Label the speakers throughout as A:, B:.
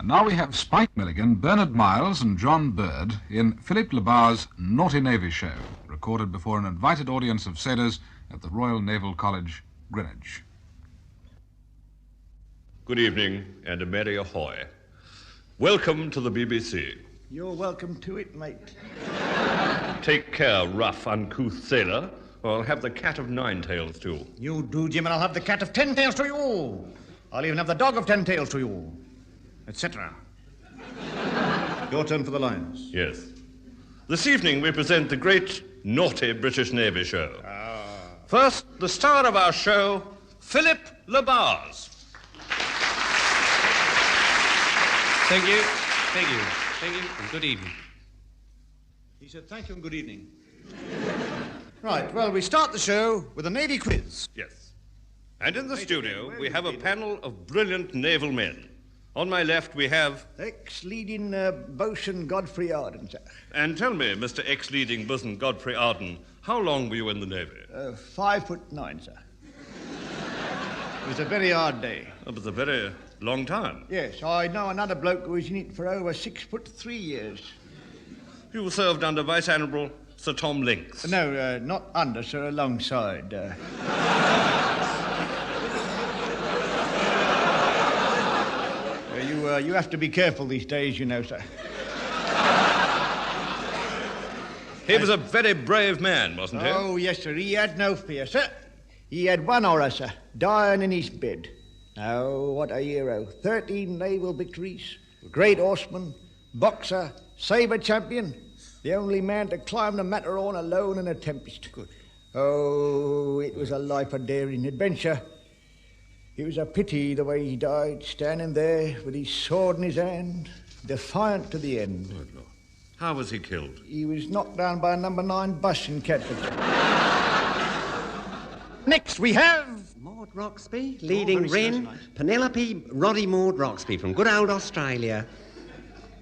A: And now we have Spike Milligan, Bernard Miles and John Bird in Philip Labar's Naughty Navy Show, recorded before an invited audience of sailors at the Royal Naval College, Greenwich.
B: Good evening and a merry ahoy. Welcome to the BBC.
C: You're welcome to it, mate.
B: Take care, rough, uncouth sailor, or I'll have the cat of nine tails to you.
C: You do, Jim, and I'll have the cat of 10 tails to you. I'll even have the dog of 10 tails to you, etc. Your turn for the lines.
B: Yes. This evening we present the great naughty British Navy show. First, the star of our show, Philip Labars.
D: Thank you, and good evening.
C: He said thank you and good evening. Right, well, we start the show with a Navy quiz.
B: Yes. And in the studio, we have a panel of brilliant naval men. On my left, we have...
C: Ex-leading bosun Godfrey Arden, sir.
B: And tell me, Mr. ex-leading bosun Godfrey Arden, how long were you in the Navy?
C: 5'9", sir. It was a very hard day.
B: It was a very long time.
C: Yes, I know another bloke who was in it for over 6'3" years.
B: You served under Vice Admiral Sir Tom Links.
C: No, not under, sir, alongside. You have to be careful these days, you know, sir.
B: He was a very brave man, wasn't he?
C: Oh, yes, sir. He had no fear, sir. He had one horror, sir, dying in his bed. Oh, what a hero. 13 naval victories, great horseman, boxer, sabre champion, the only man to climb the Matterhorn alone in a tempest.
D: Good.
C: Oh, it was a life of daring adventure. It was a pity the way he died, standing there with his sword in his hand, defiant to the end.
B: Good Lord. How was he killed?
C: He was knocked down by a No. 9 bus in Catford. Next we have...
E: Maud Roxby, leading Wren. Nice. Penelope Roddy Maud Roxby from good old Australia.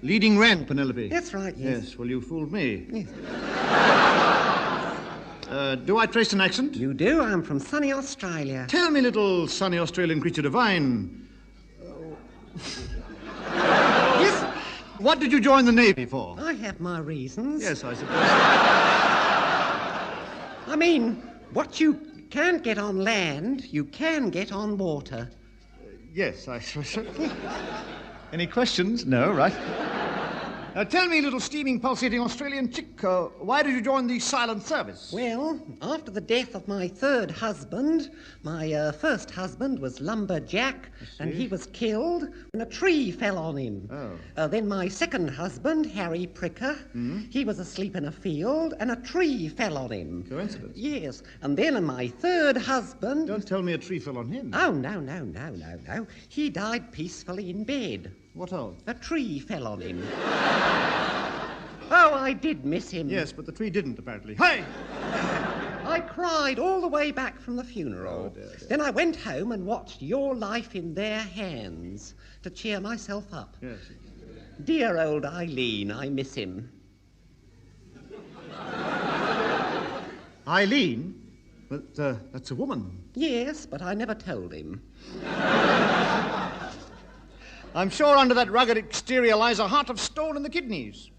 C: Leading Wren, Penelope?
E: That's right, yes.
C: Yes, well, you fooled me.
E: Yes.
C: Do I trace an accent?
E: You do. I'm from sunny Australia.
C: Tell me, little sunny Australian creature divine.
E: Yes?
C: What did you join the Navy for?
E: I have my reasons.
C: Yes, I suppose.
E: I mean, what you can't get on land, you can get on water.
C: Yes, I suppose. Any questions? No, right. Now, tell me, little steaming, pulsating Australian chick, why did you join the silent service?
E: Well, after the death of my third husband, my first husband was Lumberjack, and he was killed when a tree fell on him.
C: Oh.
E: Then my second husband, Harry Pricker, he was asleep in a field, and a tree fell on him.
C: Coincidence?
E: Yes. And then my third husband...
C: Don't tell me a tree fell on him.
E: Oh, no. He died peacefully in bed.
C: What of?
E: A tree fell on him. Oh, I did miss him.
C: Yes, but the tree didn't, apparently. Hey!
E: I cried all the way back from the funeral.
C: Oh, dear.
E: Then I went home and watched Your Life in Their Hands to cheer myself up.
C: Yes.
E: Dear old Eileen, I miss him.
C: Eileen? But that's a woman.
E: Yes, but I never told him.
C: I'm sure under that rugged exterior lies a heart of stone in the kidneys.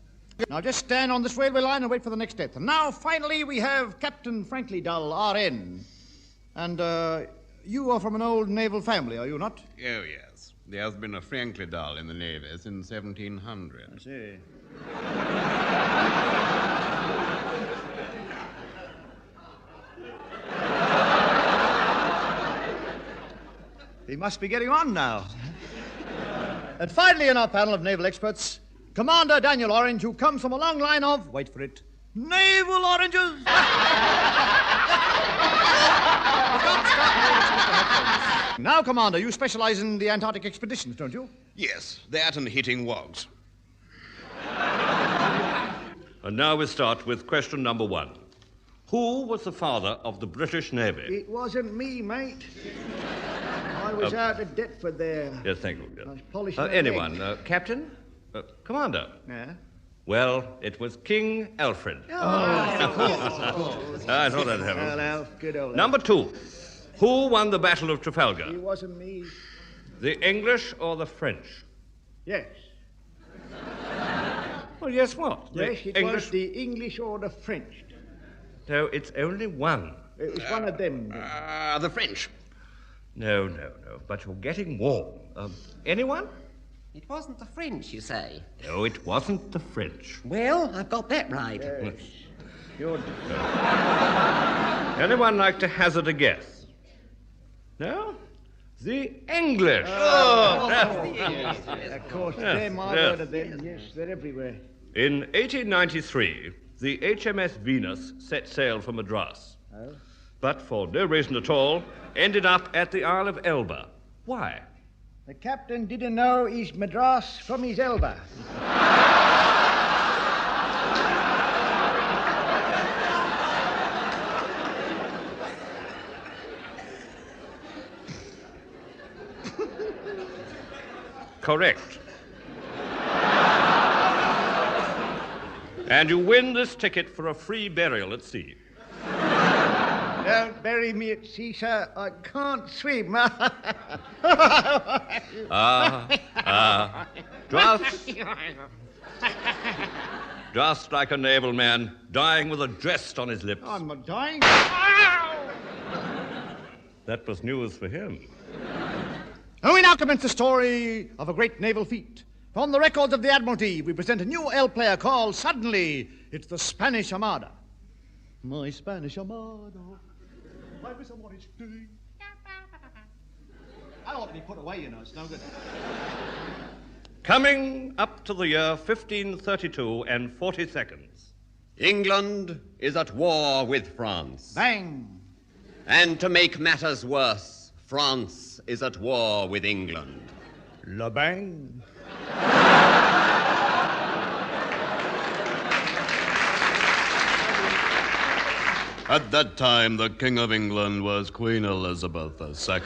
C: Now just stand on this railway line and wait for the next death. And now, finally, we have Captain Frankly Dull, R.N. And, you are from an old naval family, are you not?
F: Oh, yes. There has been a Frankly Dull in the Navy since 1700.
C: I see. He must be getting on now. And finally, in our panel of naval experts, Commander Daniel Orange, who comes from a long line of, wait for it, naval oranges. Now, Commander, you specialize in the Antarctic expeditions, don't you?
F: Yes, that and hitting wogs.
B: And now we start with question number 1. Who was the father of the British Navy?
C: It wasn't me, mate. I was out at Deptford there.
B: Yes, thank you.
C: I was polishing that
B: anyone?
C: egg.
B: Captain? Commander?
C: Yeah?
B: Well, it was King Alfred.
C: Oh, of course.
B: I thought I'd have
C: Well,
B: him.
C: Alf, good old Alf.
B: Number 2. Who won the Battle of Trafalgar?
C: It wasn't me.
B: The English or the French?
C: Yes.
B: Well, yes, what?
C: Yes,
B: The
C: it
B: English...
C: was the English or the French.
B: No, it's only one.
C: It was one of them.
F: The French.
B: No. But you're getting warm. Anyone?
E: It wasn't the French, you say?
B: No, it wasn't the French.
E: Well, I've got that right.
B: Anyone like to hazard a guess? No? The English.
C: Of course, them, I've heard of them. Yes, they're everywhere.
B: In 1893, the HMS Venus set sail for Madras.
C: Oh?
B: But for no reason at all, ended up at the Isle of Elba. Why?
C: The captain didn't know his Madras from his Elba.
B: Correct. And you win this ticket for a free burial at sea.
C: Don't bury me at sea, sir. I can't swim.
B: Just like a naval man dying with a jest on his lips.
C: I'm not dying.
B: That was news for him.
C: And we now commence the story of a great naval feat. From the records of the Admiralty, we present a new L player called Suddenly. It's the Spanish Armada. My Spanish Armada. Why was what it's doing? I ought to be put away, you know. It's no good.
B: Coming up to the year 1532 and 40 seconds.
G: England is at war with France.
C: Bang.
G: And to make matters worse, France is at war with England.
C: La bang.
F: At that time, the King of England was Queen Elizabeth II.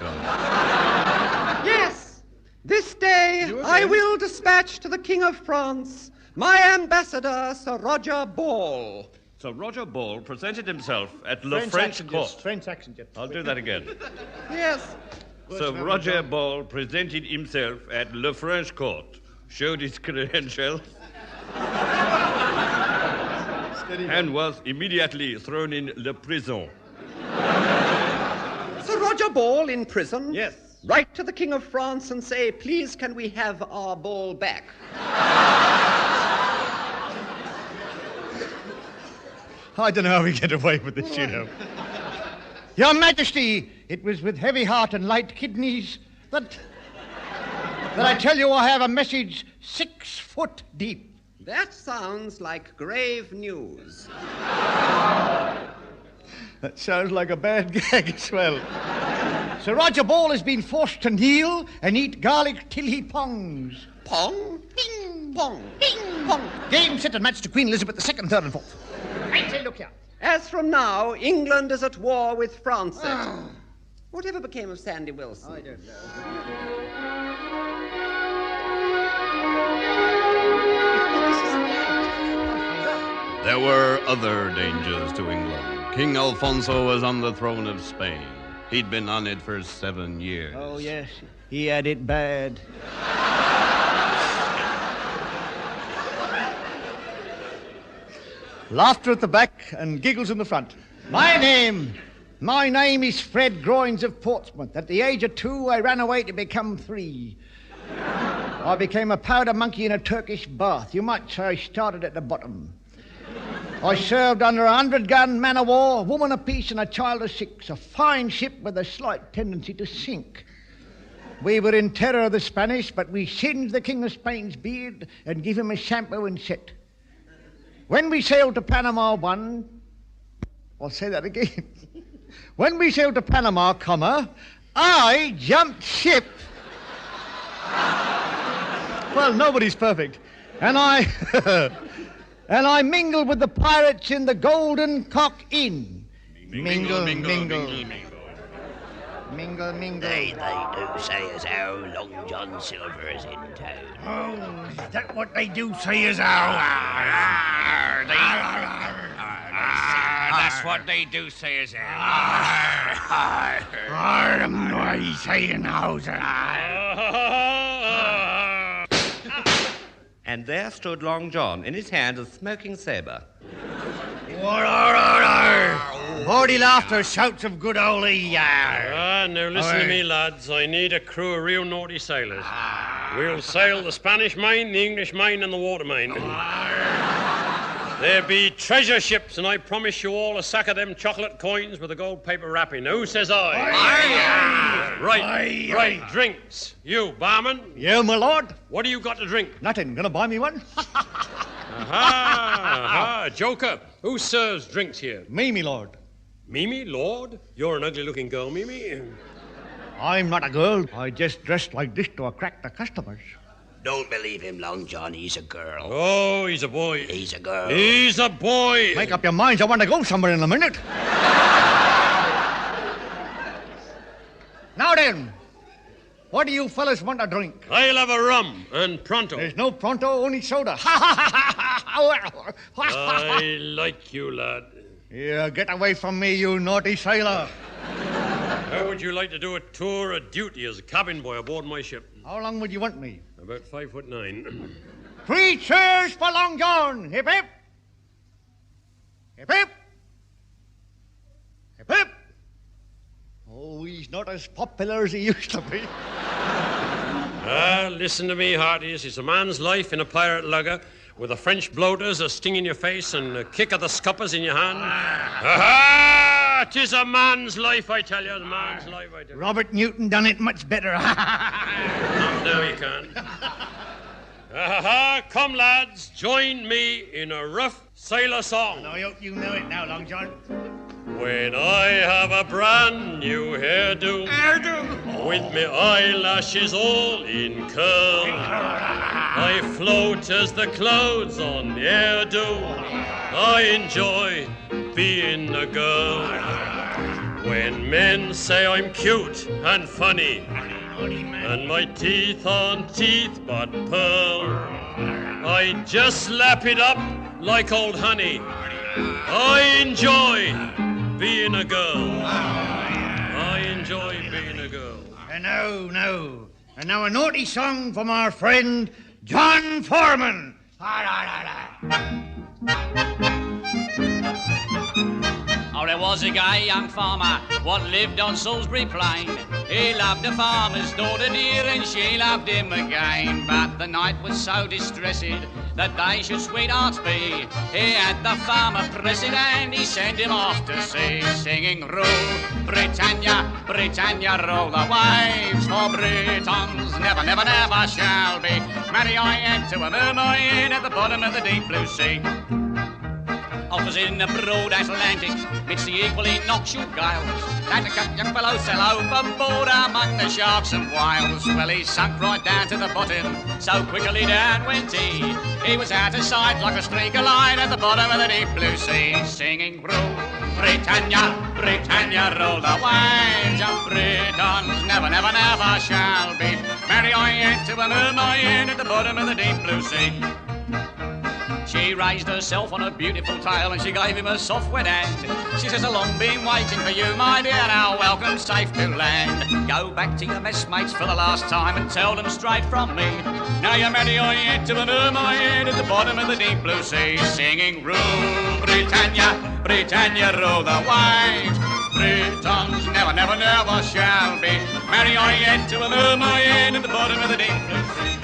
E: Yes, this day I will dispatch to the King of France my ambassador, Sir Roger Ball.
B: Sir Roger Ball presented himself at Le French court.
C: French accent, yes.
B: I'll do that again.
E: Yes,
B: Sir Roger Ball presented himself at Le French court, showed his credentials, and was immediately thrown in le prison.
E: Sir Roger Ball in prison?
C: Yes.
E: Write to the King of France and say, please, can we have our ball back?
C: I don't know how we get away with this, you know. Your Majesty, it was with heavy heart and light kidneys that I tell you I have a message 6 foot deep.
E: That sounds like grave news.
C: That sounds like a bad gag as well. Sir Roger Ball has been forced to kneel and eat garlic till he pongs.
E: Pong, ping, pong, ping, pong.
C: Game, set, and match to Queen Elizabeth II, 3rd and 4th. Right, say, look here.
E: As from now, England is at war with France. Whatever became of Sandy Wilson?
C: I don't know.
F: There were other dangers to England. King Alfonso was on the throne of Spain. He'd been on it for 7 years.
C: Oh, yes, he had it bad. Laughter at the back and giggles in the front. My name is Fred Groins of Portsmouth. At the age of 2, I ran away to become 3. I became a powder monkey in a Turkish bath. You might say I started at the bottom. I served under a 100-gun man-of-war, woman of peace and a child of 6, a fine ship with a slight tendency to sink. We were in terror of the Spanish, but we singed the King of Spain's beard and gave him a shampoo and set. When we sailed to Panama I'll say that again. When we sailed to Panama, I jumped ship. Well, nobody's perfect. And I mingled with the pirates in the Golden Cock Inn. Mingle.
H: They do say as how Long John Silver is in town.
C: Oh, is that what they do say is how?
H: That's what they do say as how.
C: What are you saying now, sir?
B: and there stood Long John, in his hand a smoking sabre.
C: Hearty laughter, shouts of good old yar.
I: Now listen to me, lads. I need a crew of real naughty sailors. We'll sail the Spanish Main, the English Main, and the Water Main. There be treasure ships, and I promise you all a sack of them chocolate coins with a gold paper wrapping. Who says I? Right, drinks. You, barman.
C: You, my lord?
I: What do you got to drink?
C: Nothing. Gonna buy me one?
I: Aha, Joker. Who serves drinks here?
C: Me, my lord.
I: Mimi, Lord? You're an ugly-looking girl, Mimi.
C: I'm not a girl. I just dressed like this to attract the customers.
H: Don't believe him, Long John. He's a girl.
I: Oh, he's a boy.
H: He's a girl.
I: He's a boy.
C: Make up your minds. I want to go somewhere in a minute. Now then, what do you fellas want to drink?
I: I'll have a rum and pronto.
C: There's no pronto, only soda.
I: I like you, lad.
C: Yeah, get away from me, you naughty sailor.
I: How would you like to do a tour of duty as a cabin boy aboard my ship?
C: How long would you want me?
I: About 5'9".
C: 3 cheers for Long John. Hip, hip. Hip, hip. Hip, hip. Oh, he's not as popular as he used to be.
I: Listen to me, hearties. It's a man's life in a pirate lugger with the French bloaters a sting in your face and a kick of the scuppers in your hand. Aha! 'Tis a man's life, I tell you. A man's life, I tell you.
C: Robert Newton done it much better.
I: No, you can't. Aha! Come, lads, join me in a rough sailor song.
C: I hope you know it now, Long John.
I: When I have a brand new hairdo, with me eyelashes all in curl, I float as the clouds on the air do. I enjoy being a girl. When men say I'm cute and funny, and my teeth aren't teeth but pearl, I just lap it up like old honey. I enjoy being a girl. I enjoy being a girl.
C: No. And now a naughty song from our friend John Foreman.
J: Oh, there was a gay young farmer what lived on Salisbury Plain. He loved a farmer's daughter dear and she loved him again. But the night was so distressed that they should sweethearts be. He had the farmer pressed and he sent him off to sea, singing, Rule Britannia, Britannia, roll the waves, for Britons never, never, never shall be. Marry I and to a mermaid at the bottom of the deep blue sea. Offers in the broad Atlantic, midst the equally noxious gales, that the young fellow sail overboard among the sharks and whales. Well, he sunk right down to the bottom, so quickly down went he. He was out of sight like a streak of light at the bottom of the deep blue sea, singing, Rule Britannia, Britannia, roll the waves, and Britons never, never, never shall be. Marry I yet to a mermaid at the bottom of the deep blue sea. She raised herself on a beautiful tail and she gave him a soft wet hand. She says, I've long been waiting for you, my dear, now welcome safe to land. Go back to your messmates for the last time and tell them straight from me. Now you're married or yet to an mermaid at the bottom of the deep blue sea, singing, Rule Britannia, Britannia, roll the waves. Britons never, never, never shall be. Marry or yet to a mermaid at the bottom of the deep blue sea.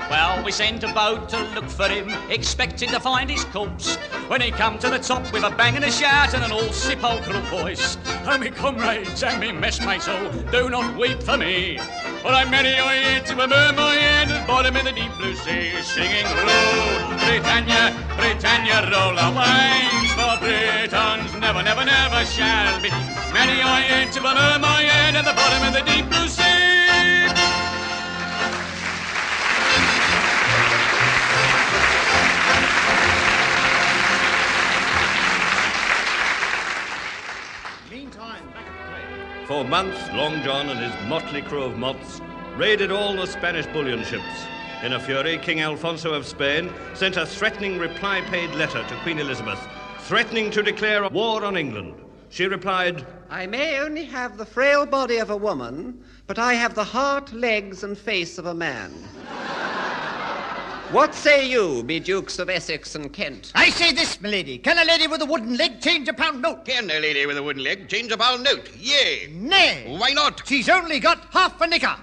J: Well, we sent a boat to look for him, expecting to find his corpse. When he come to the top with a bang and a shout and an all sepulchral voice, oh, me comrades and me messmates, oh, do not weep for me. For I'm married to a mermaid at the bottom of the deep blue sea, singing, Rule Britannia, Britannia, roll the waves, for Britons never, never, never shall be. Married to a mermaid at the bottom of the deep blue sea.
B: For months, Long John and his motley crew of moths raided all the Spanish bullion ships. In a fury, King Alfonso of Spain sent a threatening reply-paid letter to Queen Elizabeth, threatening to declare war on England. She replied,
E: I may only have the frail body of a woman, but I have the heart, legs, and face of a man. What say you, be Dukes of Essex and Kent?
C: I say this, milady. Can a lady with a wooden leg change a pound note?
F: Can a lady with a wooden leg change a pound note? Yea.
C: Nay.
F: Why not?
C: She's only got half a knicker.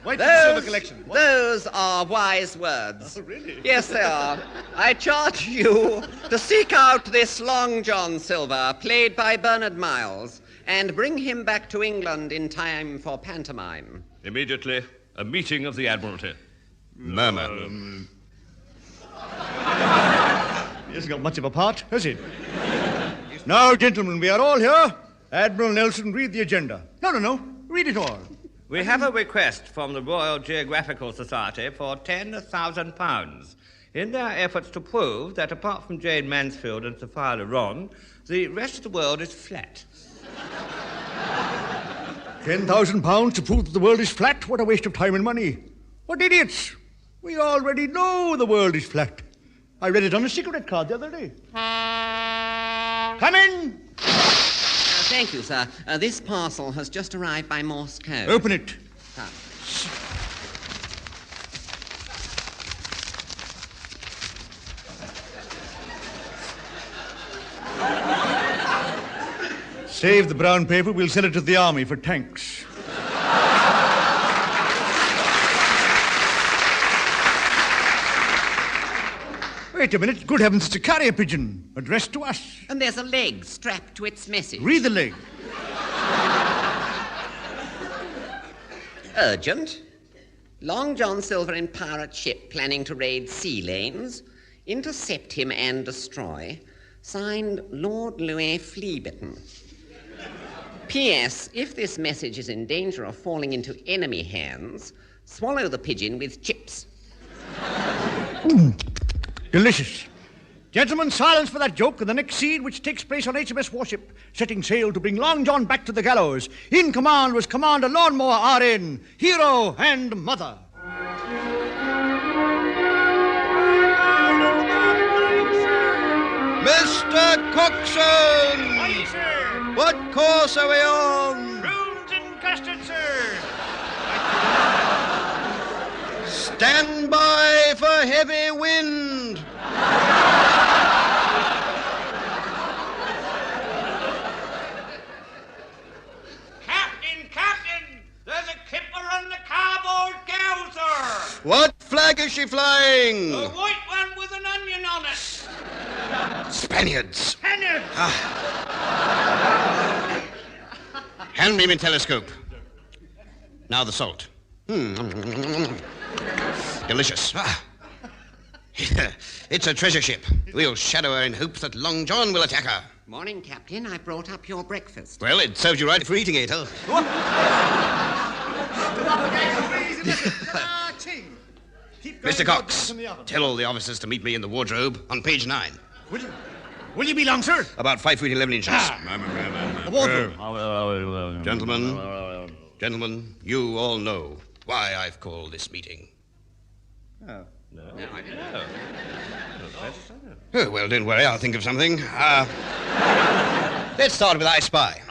B: Wait till the silver collection. What?
E: Those are wise words.
B: Oh, really?
E: Yes, they are. I charge you to seek out this Long John Silver, played by Bernard Miles, and bring him back to England in time for pantomime.
B: Immediately, a meeting of the Admiralty.
F: Murmur.
C: He hasn't got much of a part, has he? Now, gentlemen, we are all here. Admiral Nelson, read the agenda. No. Read it all.
K: We have a request from the Royal Geographical Society for £10,000 in their efforts to prove that apart from Jane Mansfield and Sophia Loren, the rest of the world is flat.
C: £10,000 to prove that the world is flat? What a waste of time and money. What idiots. We already know the world is flat. I read it on a cigarette card the other day. Come in.
E: Thank you, sir. This parcel has just arrived by Morse code.
C: Open it. Save the brown paper. We'll sell it to the army for tanks. Wait a minute. Good heavens, it's a carrier pigeon addressed to us.
E: And there's a leg strapped to its message.
C: Read the leg.
E: Urgent. Long John Silver in pirate ship planning to raid sea lanes. Intercept him and destroy. Signed, Lord Louis Fleabitten. P.S. If this message is in danger of falling into enemy hands, swallow the pigeon with chips.
C: Delicious. Gentlemen, silence for that joke and the next scene, which takes place on HMS Worship, setting sail to bring Long John back to the gallows. In command was Commander Lawnmower R.N., hero and mother.
F: Mr. Coxswain!
C: Aye, sir.
F: What course are we on?
C: Prunes and custard, sir.
F: Stand by for heavy wind.
K: Captain! There's a kipper on the cardboard cow, sir!
F: What flag is she flying?
K: A white one with an onion on it!
F: Spaniards.
K: Spaniards!
F: Hand me my telescope. Now the salt. Delicious. It's a treasure ship. We'll shadow her in hopes that Long John will attack her.
E: Morning, Captain. I brought up your breakfast.
F: Well, it serves you right for eating it, huh? Mr. Cox, tell all the officers to meet me in the wardrobe on page 9.
C: Will you be long, sir?
F: About 5 feet 11 inches.
C: The wardrobe.
F: Gentlemen, you all know why I've called this meeting.
K: No.
F: Oh, well, don't worry, I'll think of something. Let's start with I Spy.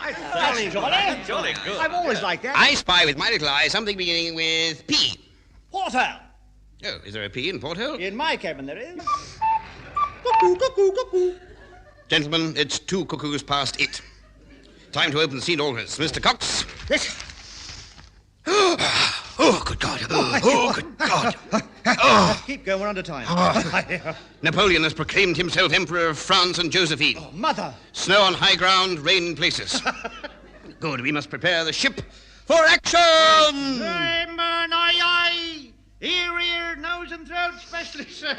K: Jolly good.
C: I've always liked that.
F: I spy with my little eye something beginning with P.
C: Porthole.
F: Oh, is there a P in porthole?
C: In my cabin there is. Cuckoo, cuckoo, cuckoo.
F: Gentlemen, it's 2 cuckoos past it. Time to open the scene orders. Mr. Cox.
C: Yes.
F: Oh, good God. Oh, good God. Oh.
C: Keep going, we're under time.
F: Napoleon has proclaimed himself Emperor of France and Josephine.
C: Oh, Mother.
F: Snow on high ground, rain in places. Good, we must prepare the ship for action!
C: Aye, aye. Ear, nose and throat specialist, sir.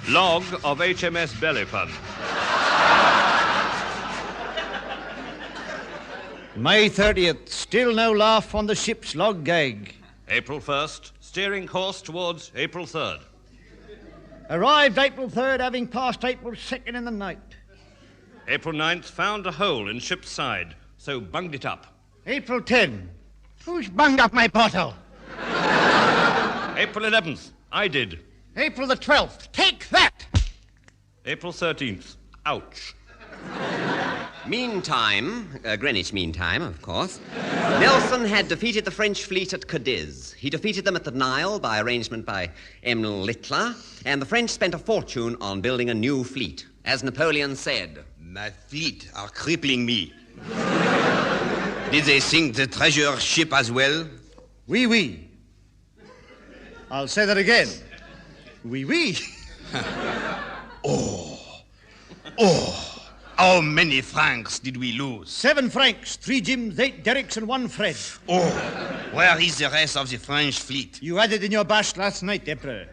B: Log of HMS Bellyfun.
C: May 30th, still no laugh on the ship's log gag.
B: April 1st, steering course towards April 3rd.
C: Arrived April 3rd, having passed April 2nd in the night.
B: April 9th, found a hole in ship's side, so bunged it up.
C: April 10. Who's bunged up my bottle?
B: April 11th, I did.
C: April the 12th. Take that!
B: April 13th, ouch.
E: Meantime, Greenwich Mean Time, of course, Nelson had defeated the French fleet at Cadiz. He defeated them at the Nile by arrangement by Emil Littler, and the French spent a fortune on building a new fleet. As Napoleon said,
H: My fleet are crippling me. Did they sink the treasure ship as well?
C: Oui, oui. I'll say that again. Oui, oui.
H: How many francs did we lose?
C: 7 francs, 3 Jims, 8 Derricks, and 1 Fred.
H: Oh, where is the rest of the French fleet?
C: You had it in your bash last night, Emperor.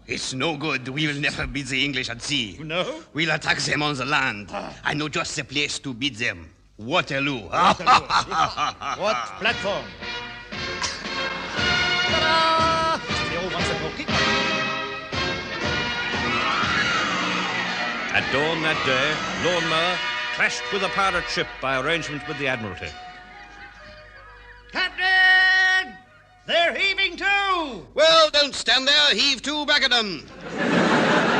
H: It's no good. We will never beat the English at sea.
C: No?
H: We'll attack them on the land. I know just the place to beat them. Waterloo.
C: What platform? Ta-da! It's the old ones that will keep.
B: At dawn that day, Lawnmower clashed with a pirate ship by arrangement with the Admiralty.
C: Captain! They're heaving to!
H: Well, don't stand there. Heave to back at them.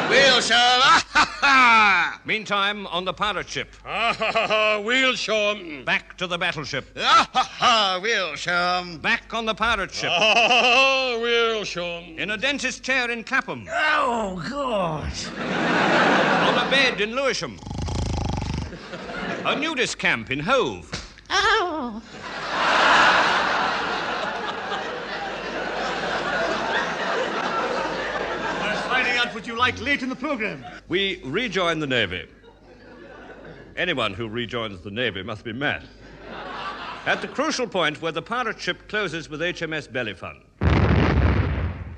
H: We'll show.
B: Meantime, on the pirate ship.
I: We'll show 'em.
B: Back to the battleship.
H: We'll show 'em.
B: Back on the pirate ship.
I: We'll show 'em.
B: In a dentist's chair in Clapham.
C: Oh, God.
B: On a bed in Lewisham. A nudist camp in Hove.
C: Oh. Finding out what you like late in the program.
B: We rejoin the Navy. Anyone who rejoins the Navy must be mad. At the crucial point where the pirate ship closes with HMS Bellefonte.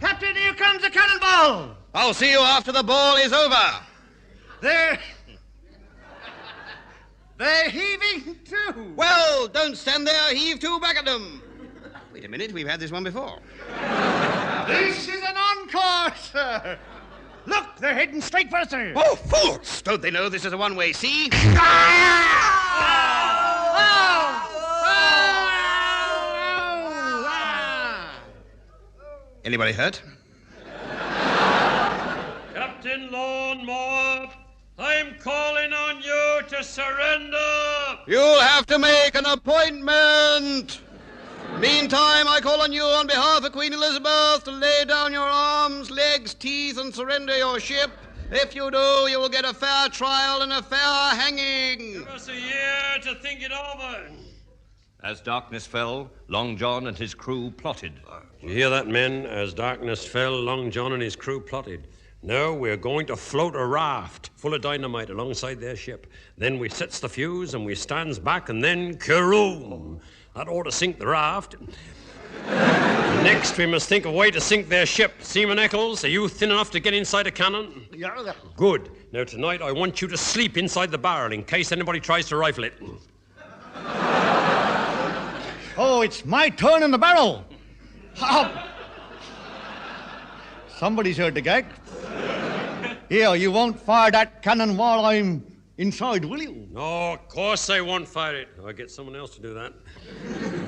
C: Captain, here comes the cannonball!
H: I'll see you after the ball is over.
C: They're heaving too.
H: Well, don't stand there. Heave to back at them. Wait a minute. We've had this one before.
C: This is an encore, sir. Look, they're heading straight for us, sir.
H: Oh, fools! Don't they know this is a one-way sea? Anybody hurt?
I: Captain Lawnmower, I'm calling on you to surrender.
H: You'll have to make an appointment. Meantime, I call on you on behalf of Queen Elizabeth to lay down your arms, legs, teeth, and surrender your ship. If you do, you will get a fair trial and a fair hanging.
I: Give us a year to think it over.
B: As darkness fell, Long John and his crew plotted.
I: You hear that, men? As darkness fell, Long John and his crew plotted. Now we're going to float a raft full of dynamite alongside their ship. Then we sets the fuse and we stands back and then karoom! That ought to sink the raft. Next, we must think of a way to sink their ship. Seaman Eccles, are you thin enough to get inside a cannon?
C: Yeah.
I: Good. Now, tonight, I want you to sleep inside the barrel in case anybody tries to rifle it.
C: Oh, it's my turn in the barrel. Somebody's heard the gag. Here, you won't fire that cannon while I'm inside, will you?
I: No, of course I won't fire it. I'll get someone else to do that.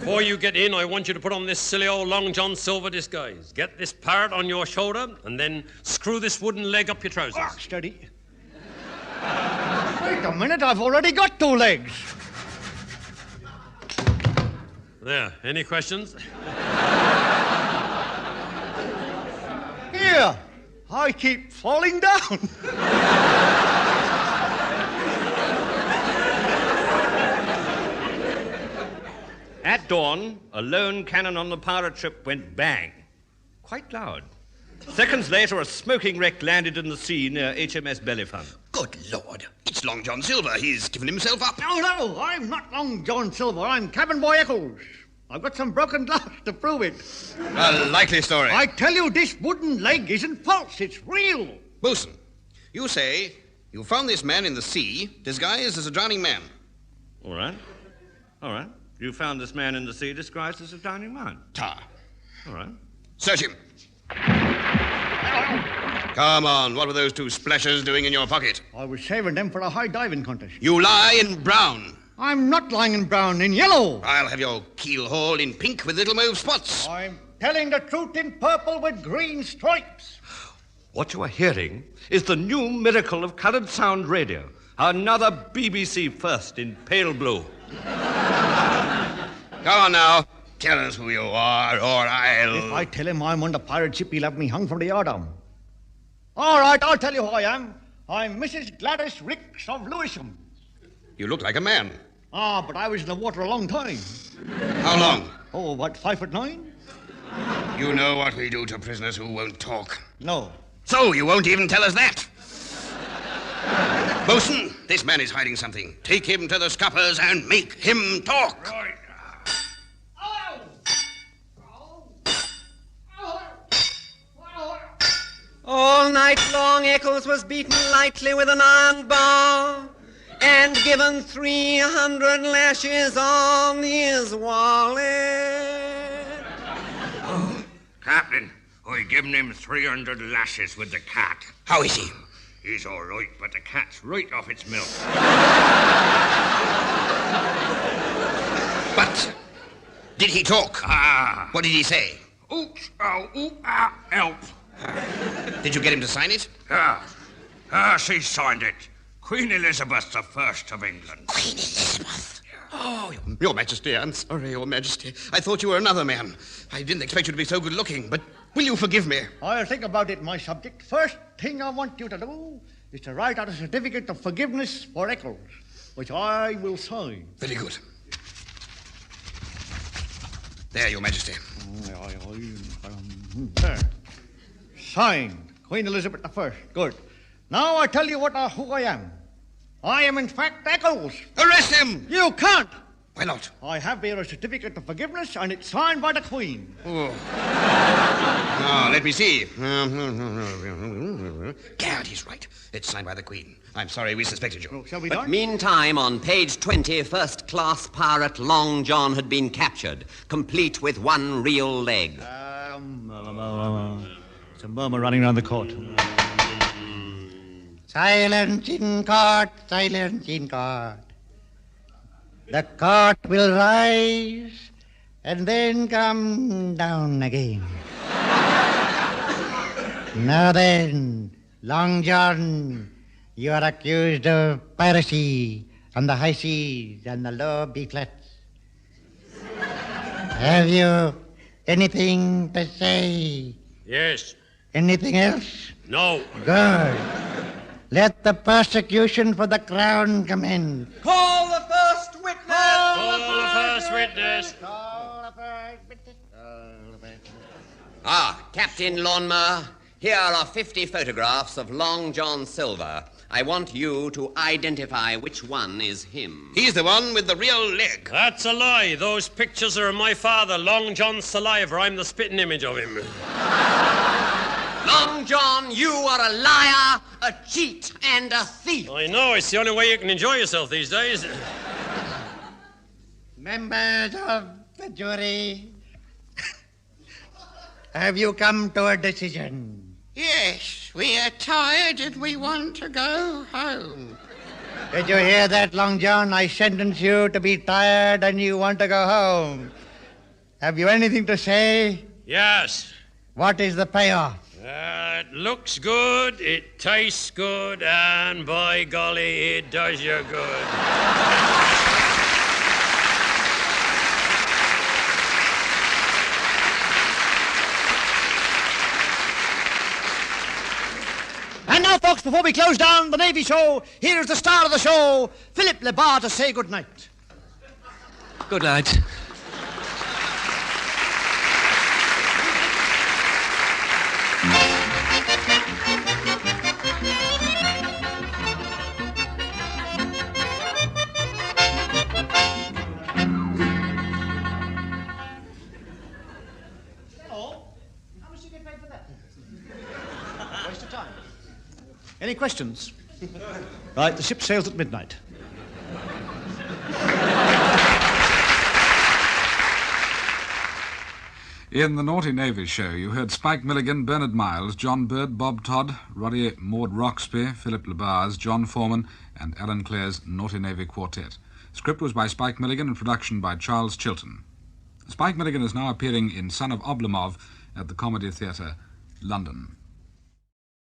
I: Before you get in, I want you to put on this silly old Long John Silver disguise. Get this parrot on your shoulder, and then screw this wooden leg up your trousers.
C: Steady. Wait a minute, I've already got 2 legs.
I: There, any questions?
C: Here, I keep falling down.
B: At dawn, a lone cannon on the pirate ship went bang. Quite loud. Seconds later, a smoking wreck landed in the sea near HMS Bellefonte.
H: Good Lord. It's Long John Silver. He's given himself up.
C: No, I'm not Long John Silver. I'm Cabin Boy Eccles. I've got some broken glass to prove it.
H: A likely story.
C: I tell you, this wooden leg isn't false. It's real.
H: Bosun, you say you found this man in the sea disguised as a drowning man.
B: All right. You found this man in the sea disguised as a drowning man.
H: Ta.
B: All right.
H: Search him. Come on, what were those two splashers doing in your pocket?
C: I was saving them for a high diving contest.
H: You lie in brown.
C: I'm not lying in brown, in yellow.
H: I'll have your keel haul in pink with little mauve spots.
C: I'm telling the truth in purple with green stripes.
B: What you are hearing is the new miracle of coloured sound radio. Another BBC first in pale blue.
H: Go on now. Tell us who you are, or I'll...
C: If I tell him I'm on the pirate ship, he'll have me hung from the yardarm. All right, I'll tell you who I am. I'm Mrs. Gladys Ricks of Lewisham.
H: You look like a man.
C: Ah, but I was in the water a long time.
H: How long?
C: Oh, about 5'9".
H: You know what we do to prisoners who won't talk.
C: No.
H: So you won't even tell us that? Bosun, this man is hiding something. Take him to the scuppers and make him talk.
B: Right.
E: All night long Eccles was beaten lightly with an iron bar and given 300 lashes on his wallet.
B: Oh, Captain, I given him 300 lashes with the cat.
H: How is he?
B: He's all right, but the cat's right off its milk.
H: But did he talk?
B: Ah.
H: What did he say?
B: Oops, ow, oop, ah, help.
H: Did you get him to sign it?
B: She signed it. Queen Elizabeth I of England.
H: Queen Elizabeth? Oh, Your Majesty, I'm sorry, Your Majesty. I thought you were another man. I didn't expect you to be so good-looking, but will you forgive me?
C: I'll think about it, my subject. First thing I want you to do is to write out a certificate of forgiveness for Eccles, which I will sign.
H: Very good. There, Your Majesty.
C: There. Signed. Queen Elizabeth I. Good. Now I tell you who I am. I am, in fact, Eccles.
H: Arrest him!
C: You can't.
H: Why not?
C: I have here a certificate of forgiveness, and it's signed by the Queen.
H: Oh. Now, let me see. Gad, he's right. It's signed by the Queen. I'm sorry we suspected you.
C: Shall we
E: But
C: done?
E: meantime, on page 20, first-class pirate Long John had been captured, complete with one real leg.
C: It's a murmur running around the court.
L: Silence in court, silence in court. The court will rise and then come down again. Now then, Long John, you are accused of piracy on the high seas and the low B-flats. Have you anything to say?
I: Yes.
L: Anything else?
I: No.
L: Good. Let the persecution for the crown commence.
E: Call the first witness!
I: Call the first witness.
E: Captain Lawnmower, here are 50 photographs of Long John Silver. I want you to identify which one is him.
H: He's the one with the real leg.
I: That's a lie. Those pictures are of my father, Long John Saliva. I'm the spitting image of him.
E: Long John, you are a liar, a cheat, and a thief.
I: I know. It's the only way you can enjoy yourself these days.
L: Members of the jury, have you come to a decision?
M: Yes, we are tired and we want to go home.
L: Did you hear that, Long John? I sentence you to be tired and you want to go home. Have you anything to say?
I: Yes.
L: What is the payoff?
I: It looks good, it tastes good, and by golly, it does you good.
C: And now, folks, before we close down the Navy show, here is the star of the show, Philip Lebar, to say good night.
D: Good night.
C: Waste of time. Any questions? Right, the ship sails at midnight.
A: In the Naughty Navy show, you heard Spike Milligan, Bernard Miles, John Bird, Bob Todd, Roddy Maud Roxby, Philip Labars, John Foreman, and Alan Clare's Naughty Navy Quartet. Script was by Spike Milligan and production by Charles Chilton. Spike Milligan is now appearing in Son of Oblomov at the Comedy Theatre, London.